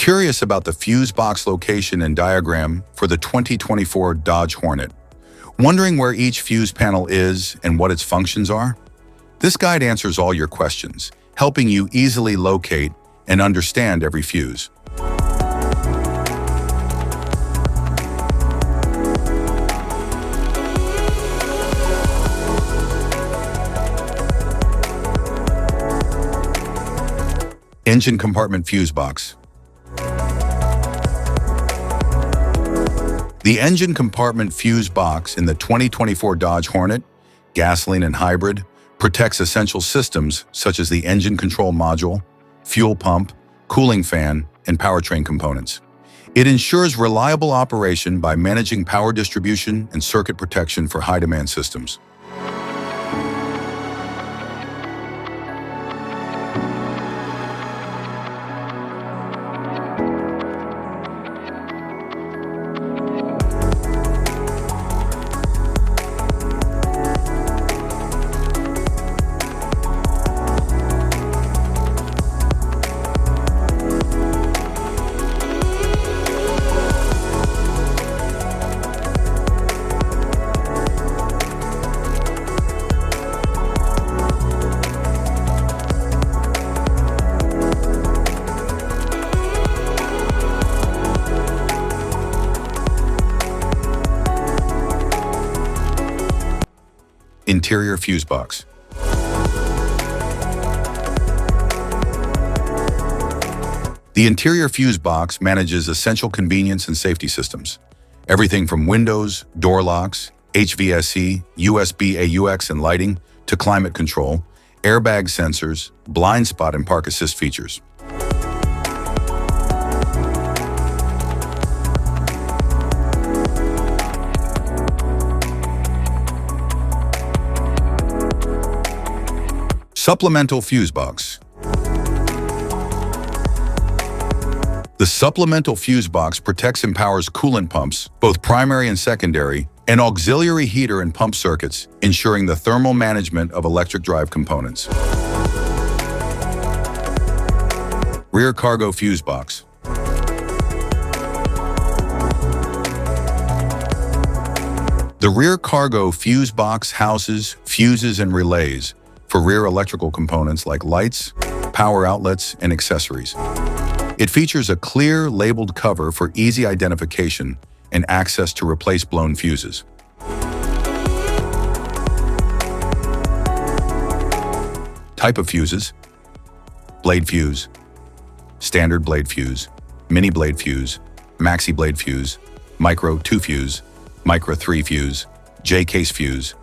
Curious about the fuse box location and diagram for the 2024 Dodge Hornet? Wondering where each fuse panel is and what its functions are? This guide answers all your questions, helping you easily locate and understand every fuse. Engine compartment fuse box. The engine compartment fuse box in the 2024 Dodge Hornet, gasoline and hybrid, protects essential systems such as the engine control module, fuel pump, cooling fan, and powertrain components. It ensures reliable operation by managing power distribution and circuit protection for high-demand systems. Interior fuse box. The interior fuse box manages essential convenience and safety systems. Everything from windows, door locks, HVAC, USB AUX and lighting, to climate control, airbag sensors, blind spot and park assist features. Supplemental fuse box. The supplemental fuse box protects and powers coolant pumps, both primary and secondary, and auxiliary heater and pump circuits, ensuring the thermal management of electric drive components. Rear cargo fuse box. The rear cargo fuse box houses fuses and relays for rear electrical components like lights, power outlets, and accessories. It features a clear, labeled cover for easy identification and access to replace blown fuses. Type of fuses: blade fuse, standard blade fuse, mini blade fuse, maxi blade fuse, micro 2 fuse, micro 3 fuse, J-case fuse.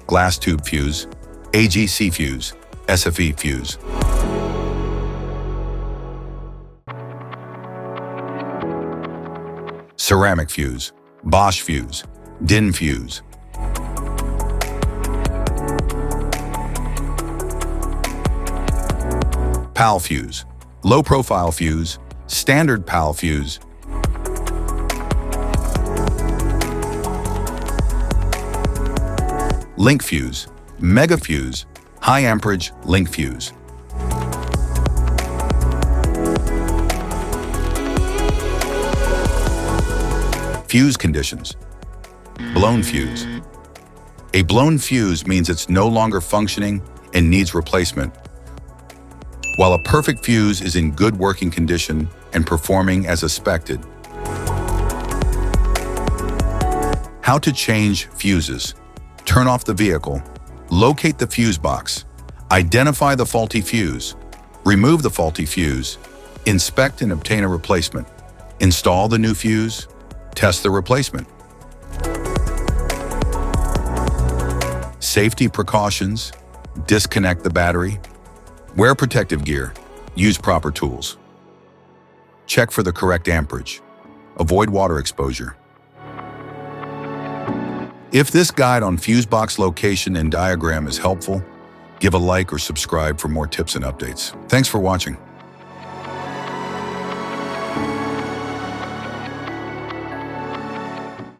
Glass tube fuse, AGC fuse, SFE fuse. Ceramic fuse, Bosch fuse, DIN fuse. PAL fuse, low profile fuse, standard PAL fuse. Link fuse, mega fuse, high amperage link fuse. Fuse conditions. Blown fuse. A blown fuse means it's no longer functioning and needs replacement, while a perfect fuse is in good working condition and performing as expected. How to change fuses. Turn off the vehicle, locate the fuse box, identify the faulty fuse, remove the faulty fuse, inspect and obtain a replacement, install the new fuse, test the replacement. Safety precautions: disconnect the battery, wear protective gear, use proper tools. Check for the correct amperage, avoid water exposure. If this guide on fuse box location and diagram is helpful, give a like or subscribe for more tips and updates. Thanks for watching.